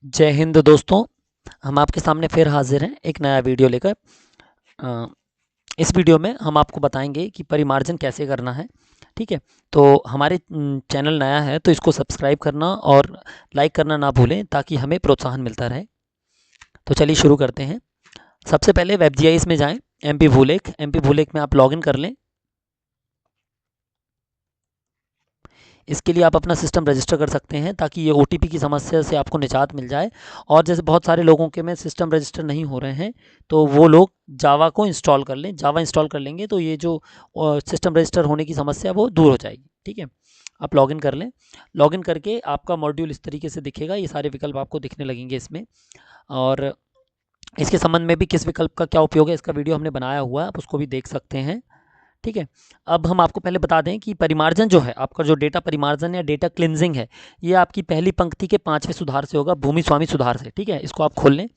जय हिंद दोस्तों। हम आपके सामने फिर हाजिर हैं एक नया वीडियो लेकर। अ, इस वीडियो में हम आपको बताएंगे कि परिमार्जन कैसे करना है। ठीक है। तो हमारे चैनल नया है तो इसको सब्सक्राइब करना और लाइक करना ना भूलें ताकि हमें प्रोत्साहन मिलता रहे। तो चलिए शुरू करते हैं। सबसे पहले वेब जीआईएस में जाएं। एमपी भूलेख में आप लॉगिन कर लें। इसके लिए आप अपना सिस्टम रजिस्टर कर सकते हैं ताकि ये ओटीपी की समस्या से आपको निजात मिल जाए। और जैसे बहुत सारे लोगों के में सिस्टम रजिस्टर नहीं हो रहे हैं तो वो लोग जावा को इंस्टॉल कर लें। जावा इंस्टॉल कर लेंगे तो ये जो सिस्टम रजिस्टर होने की समस्या वो दूर हो जाएगी। ठीक है। आप लॉगिन कर लें। लॉगिन करके आपका मॉड्यूल इस तरीके से दिखेगा। ये सारे विकल्प आपको दिखने लगेंगे इसमें। और इसके संबंध में भी किस विकल्प का क्या उपयोग है इसका वीडियो हमने बनाया हुआ है, आप उसको भी देख सकते हैं। ठीक है। अब हम आपको पहले बता दें कि परिमार्जन जो है आपका, जो डेटा परिमार्जन या डेटा क्लिनजिंग है, ये आपकी पहली पंक्ति के 5वें सुधार से होगा, भूमि स्वामी सुधार से। ठीक है, इसको आप खोल लें।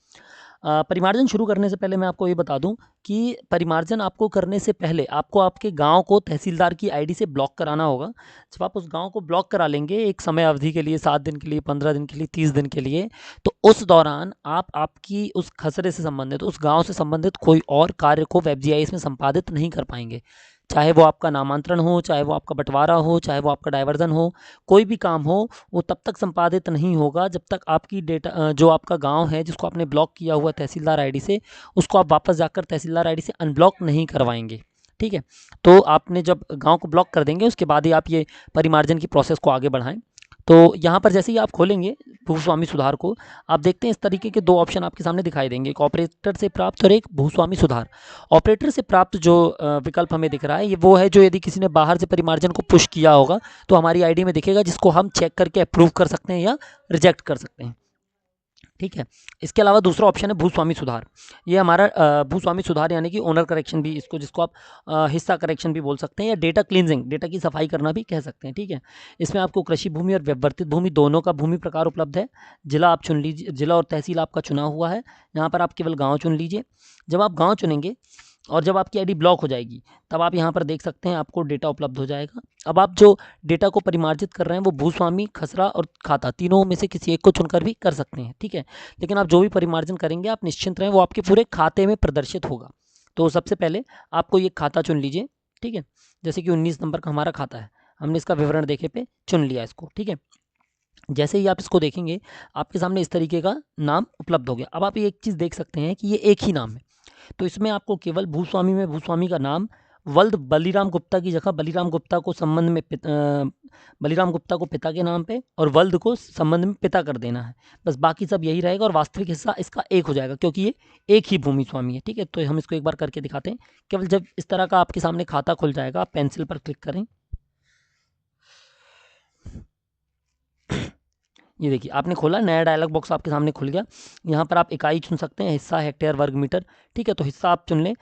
परिमार्जन शुरू करने से पहले मैं आपको ये बता दूं कि परिमार्जन आपको करने से पहले आपको आपके गांव को तहसीलदार की आईडी से ब्लॉक कराना होगा। जब आप उस गांव को ब्लॉक करा लेंगे एक समय अवधि के लिए, 7 दिन के लिए, 15 दिन के लिए, 30 दिन के लिए, तो उस दौरान आप आपकी उस खसरे से संबंधित, उस गांव से संबंधित कोई और कार्य को वेब जीआईएस में संपादित नहीं कर पाएंगे। चाहे वो आपका नामांतरण हो, चाहे वो आपका बंटवारा हो, चाहे वो आपका डायवर्जन हो, कोई भी काम हो, वो तब तक संपादित नहीं होगा जब तक आपकी डेटा, जो आपका गांव है जिसको आपने ब्लॉक किया हुआ तहसीलदार आईडी से, उसको आप वापस जाकर तहसीलदार आईडी से अनब्लॉक नहीं करवाएंगे। ठीक है। तो आपने जब गांव को ब्लॉक कर देंगे उसके बाद ही आप ये परिमार्जन की प्रोसेस को आगे बढ़ाएं। तो यहाँ पर जैसे ही आप खोलेंगे भूस्वामी सुधार को, आप देखते हैं इस तरीके के दो ऑप्शन आपके सामने दिखाई देंगे, एक ऑपरेटर से प्राप्त और एक भूस्वामी सुधार। ऑपरेटर से प्राप्त जो विकल्प हमें दिख रहा है, ये वो है जो यदि किसी ने बाहर से परिमार्जन को पुश किया होगा तो हमारी आईडी में दिखेगा, जिसको हम चेक करके अप्रूव कर सकते हैं या रिजेक्ट कर सकते हैं। ठीक है। इसके अलावा दूसरा ऑप्शन है भूस्वामी सुधार। ये हमारा भूस्वामी सुधार यानी कि ओनर करेक्शन भी, इसको जिसको आप हिस्सा करेक्शन भी बोल सकते हैं, या डेटा क्लींजिंग, डेटा की सफाई करना भी कह सकते हैं। ठीक है। इसमें आपको कृषि भूमि और व्यवर्तित भूमि दोनों का भूमि प्रकार उपलब्ध है। जिला आप चुन लीजिए, जिला और तहसील आपका चुना हुआ है। यहाँ पर आप केवल गाँव चुन लीजिए। जब आप गाँव चुनेंगे और जब आपकी आईडी ब्लॉक हो जाएगी तब आप यहाँ पर देख सकते हैं आपको डेटा उपलब्ध हो जाएगा। अब आप जो डेटा को परिमार्जित कर रहे हैं वो भूस्वामी, खसरा और खाता, तीनों में से किसी एक को चुनकर भी कर सकते हैं। ठीक है। लेकिन आप जो भी परिमार्जन करेंगे आप निश्चिंत रहें, वो आपके पूरे खाते में प्रदर्शित होगा। तो सबसे पहले आपको ये खाता चुन लीजिए। ठीक है। जैसे कि 19 नंबर का हमारा खाता है, हमने इसका विवरण देखे पे चुन लिया इसको। ठीक है। जैसे ही आप इसको देखेंगे आपके सामने इस तरीके का नाम उपलब्ध हो गया। अब आप एक चीज़ देख सकते हैं कि ये एक ही नाम है। तो इसमें आपको केवल भूस्वामी में भूस्वामी का नाम वल्द बलीराम गुप्ता की जगह बलीराम गुप्ता को संबंध में बलीराम गुप्ता को पिता के नाम पे और वल्द को संबंध में पिता कर देना है। बस बाकी सब यही रहेगा और वास्तविक हिस्सा इसका एक हो जाएगा क्योंकि ये एक ही भूमि स्वामी है। ठीक है। तो हम इसको एक बार करके दिखाते हैं। केवल जब इस तरह का आपके सामने खाता खुल जाएगा, आप पेंसिल पर क्लिक करें। ये देखिए आपने खोला, नया डायलॉग बॉक्स आपके सामने खुल गया। यहाँ पर आप इकाई चुन सकते हैं, हिस्सा, हेक्टेयर, वर्ग मीटर। ठीक है। तो हिस्सा आप चुन लें।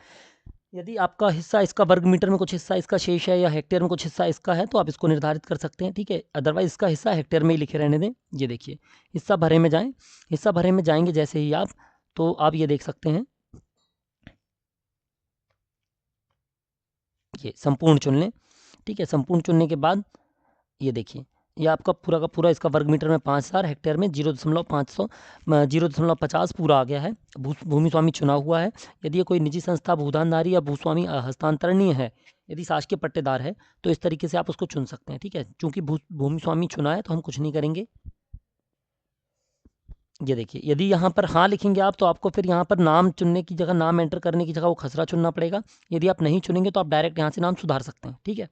यदि आपका हिस्सा इसका वर्ग मीटर में कुछ हिस्सा इसका शेष है या हेक्टेयर में कुछ हिस्सा इसका है तो आप इसको निर्धारित कर सकते हैं। ठीक है। अदरवाइज इसका हिस्सा हेक्टेयर में ही लिखे रहने दें। ये देखिए हिस्सा भरे में जाएं। हिस्सा भरे में जाएंगे जैसे ही आप, तो आप ये देख सकते हैं, ये संपूर्ण चुन लें। ठीक है। संपूर्ण चुनने के बाद ये देखिए, ये आपका पूरा का पूरा इसका वर्ग मीटर में 5,000, हेक्टेयर में 0.500, 0.50 पूरा आ गया है। भूमि स्वामी चुना हुआ है। यदि ये कोई निजी संस्था, भूदानधारी या भूस्वामी हस्तांतरणीय है, यदि शासकीय पट्टेदार है, तो इस तरीके से आप उसको चुन सकते हैं। ठीक है। चूंकि भूमि स्वामी चुना है तो हम कुछ नहीं करेंगे। ये देखिए यदि यहाँ पर हाँ लिखेंगे आप तो आपको फिर यहाँ पर नाम चुनने की जगह, नाम एंटर करने की जगह वो खसरा चुनना पड़ेगा। यदि आप नहीं चुनेंगे तो आप डायरेक्ट यहाँ से नाम सुधार सकते हैं। ठीक है।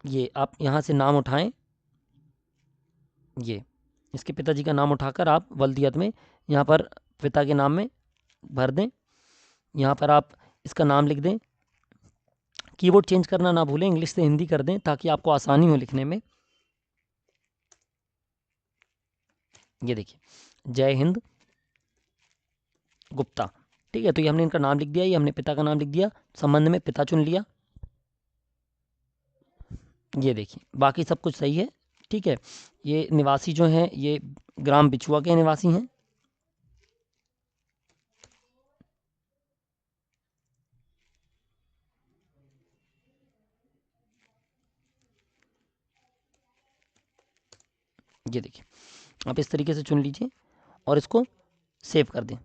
ये आप यहाँ से नाम उठाएं, ये इसके पिताजी का नाम उठाकर आप वल्दियत में यहाँ पर पिता के नाम में भर दें। यहाँ पर आप इसका नाम लिख दें। कीबोर्ड चेंज करना ना भूलें, इंग्लिश से हिंदी कर दें ताकि आपको आसानी हो लिखने में। ये देखिए जय हिंद गुप्ता। ठीक है। तो ये हमने इनका नाम लिख दिया, ये हमने पिता का नाम लिख दिया, संबंध में पिता चुन लिया। ये देखिए बाकी सब कुछ सही है। ठीक है। ये निवासी जो हैं ये ग्राम बिछुआ के निवासी हैं। ये देखिए, आप इस तरीके से चुन लीजिए और इसको सेव कर दें।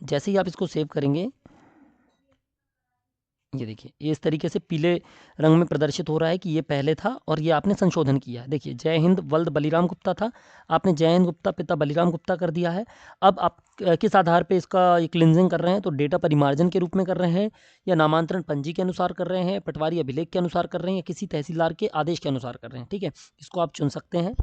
जैसे ही आप इसको सेव करेंगे, ये देखिए, ये इस तरीके से पीले रंग में प्रदर्शित हो रहा है कि ये पहले था और ये आपने संशोधन किया है। देखिए, जय हिंद वल्द बलिराम गुप्ता था, आपने जय हिंद गुप्ता पिता बलिराम गुप्ता कर दिया है। अब आप किस आधार पे इसका ये क्लिनजिंग कर रहे हैं, तो डेटा परिमार्जन के रूप में कर रहे हैं, या नामांतरण पंजी के अनुसार कर रहे हैं, पटवारी अभिलेख के अनुसार कर रहे हैं, या किसी तहसीलदार के आदेश के अनुसार कर रहे हैं। ठीक है, इसको आप चुन सकते हैं।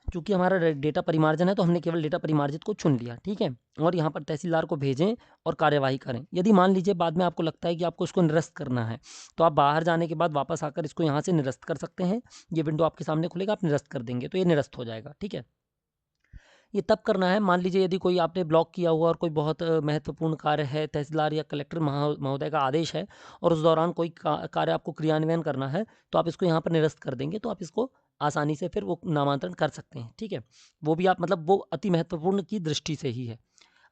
चूंकि हमारा डेटा परिमार्जन है तो हमने केवल डेटा परिमार्जित को चुन लिया। ठीक है, और यहाँ पर तहसीलदार को भेजें और कार्यवाही करें। यदि मान लीजिए बाद में आपको लगता है कि आपको इसको निरस्त करना है, तो आप बाहर जाने के बाद वापस आकर इसको यहाँ से निरस्त कर सकते हैं। ये विंडो आपके सामने खुलेगा, आप निरस्त कर देंगे तो ये निरस्त हो जाएगा। ठीक है, ये तब करना है, मान लीजिए यदि कोई आपने ब्लॉक किया हुआ और कोई बहुत महत्वपूर्ण कार्य है, तहसीलदार या कलेक्टर महोदय का आदेश है और उस दौरान कोई कार्य आपको क्रियान्वयन करना है, तो आप इसको यहाँ पर निरस्त कर देंगे, तो आप इसको आसानी से फिर वो नामांतरण कर सकते हैं। ठीक है, वो भी आप मतलब वो अति महत्वपूर्ण की दृष्टि से ही है।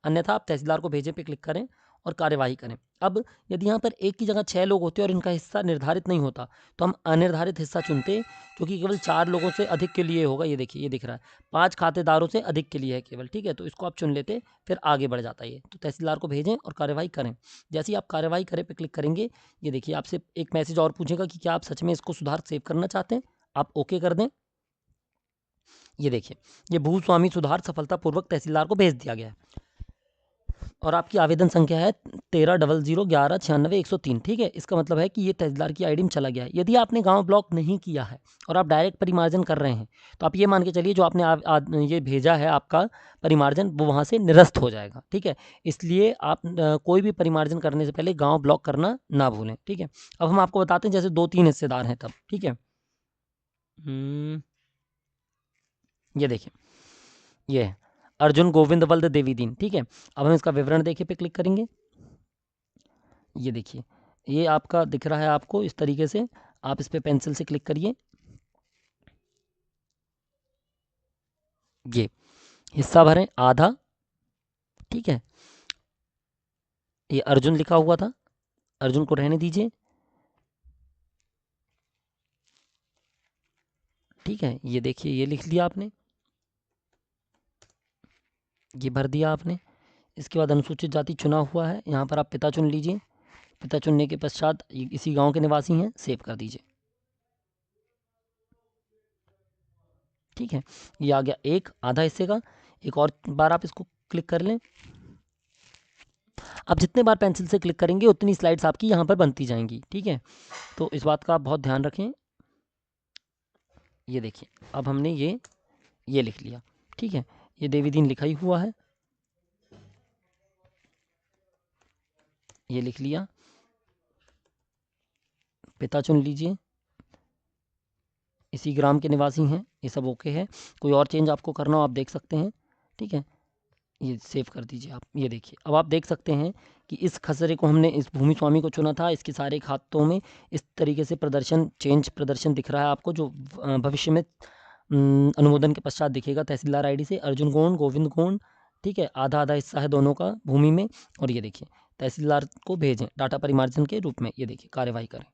अन्यथा आप तहसीलदार को भेजे पे क्लिक करें और कार्यवाही करें। अब यदि यहाँ पर एक की जगह 6 लोग होते और इनका हिस्सा निर्धारित नहीं होता, तो हम अनिर्धारित हिस्सा चुनते, क्योंकि केवल 4 लोगों से अधिक के लिए होगा। ये देखिए, ये दिख रहा है 5 खातेदारों से अधिक के लिए है केवल। ठीक है, तो इसको आप चुन लेते, फिर आगे बढ़ जाता है ये। तो तहसीलदार को भेजें और कार्यवाही करें। जैसे ही आप कार्यवाही करें पे क्लिक करेंगे, ये देखिए आपसे एक मैसेज और पूछेगा कि क्या आप सच में इसको सुधार सेव करना चाहते हैं। आप ओके कर दें। ये देखिए, ये भूस्वामी सुधार सफलतापूर्वक तहसीलदार को भेज दिया गया है और आपकी आवेदन संख्या है 13001196 103। ठीक है, इसका मतलब है कि ये तहसीलदार की आईडी में चला गया है। यदि आपने गांव ब्लॉक नहीं किया है और आप डायरेक्ट परिमार्जन कर रहे हैं, तो आप ये मान के चलिए जो आपने ये भेजा है आपका परिमार्जन, वो वहाँ से निरस्त हो जाएगा। ठीक है, इसलिए आप कोई भी परिमार्जन करने से पहले गाँव ब्लॉक करना ना भूलें। ठीक है, अब हम आपको बताते हैं जैसे 2-3 हिस्सेदार हैं तब। ठीक है, ये देखिए, ये है अर्जुन गोविंद वल्द देवी दीन। ठीक है, अब हम इसका विवरण देखे पे क्लिक करेंगे। ये देखिए, ये आपका दिख रहा है आपको इस तरीके से। आप इस पे पेंसिल से क्लिक करिए, ये हिस्सा भरें आधा। ठीक है, ये अर्जुन लिखा हुआ था, अर्जुन को रहने दीजिए। ठीक है, ये देखिए, ये लिख लिया आपने, ये भर दिया आपने। इसके बाद अनुसूचित जाति चुना हुआ है, यहाँ पर आप पिता चुन लीजिए। पिता चुनने के पश्चात इसी गांव के निवासी हैं, सेव कर दीजिए। ठीक है, ये आ गया एक आधा हिस्से का। एक और बार आप इसको क्लिक कर लें। आप जितने बार पेंसिल से क्लिक करेंगे उतनी स्लाइड्स आपकी यहाँ पर बनती जाएंगी। ठीक है, तो इस बात का आप बहुत ध्यान रखें। ये देखिए, अब हमने ये लिख लिया। ठीक है, ये देवी दीन लिखा ही हुआ है, ये लिख लिया। पिता चुन लीजिए, इसी ग्राम के निवासी हैं, ये सब ओके है। कोई और चेंज आपको करना हो आप देख सकते हैं। ठीक है, ये सेव कर दीजिए आप। ये देखिए, अब आप देख सकते हैं कि इस खसरे को हमने इस भूमि स्वामी को चुना था। इसके सारे खातों में इस तरीके से प्रदर्शन दिख रहा है आपको, जो भविष्य में अनुमोदन के पश्चात दिखेगा। तहसीलदार आईडी से अर्जुन गोंड गोविंद गोंड। ठीक है, आधा आधा हिस्सा है दोनों का भूमि में। और ये देखिए, तहसीलदार को भेजें डाटा परिमार्जन के रूप में। ये देखिए, कार्यवाही करें,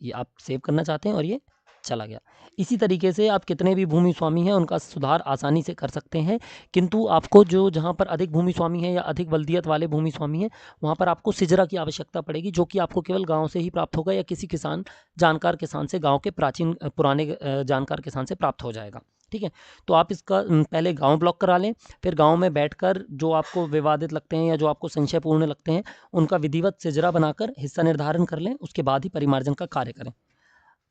ये आप सेव करना चाहते हैं और ये चला गया। इसी तरीके से आप कितने भी भूमि स्वामी हैं उनका सुधार आसानी से कर सकते हैं, किंतु आपको जो जहाँ पर अधिक भूमि स्वामी हैं या अधिक बल्दियत वाले भूमि स्वामी हैं, वहाँ पर आपको सिजरा की आवश्यकता पड़ेगी, जो कि आपको केवल गांव से ही प्राप्त होगा या किसी जानकार किसान से, गांव के पुराने जानकार किसान से प्राप्त हो जाएगा। ठीक है, तो आप इसका पहले गांव ब्लॉक करा लें, फिर गांव में बैठकर जो आपको विवादित लगते हैं या जो आपको संशयपूर्ण लगते हैं उनका विधिवत सिजरा बनाकर हिस्सा निर्धारण कर लें, उसके बाद ही परिमार्जन का कार्य करें।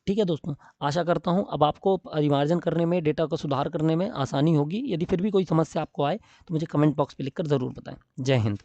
ठीक है दोस्तों, आशा करता हूँ अब आपको परिमार्जन करने में, डेटा का सुधार करने में आसानी होगी। यदि फिर भी कोई समस्या आपको आए तो मुझे कमेंट बॉक्स पे लिखकर ज़रूर बताएं। जय हिंद।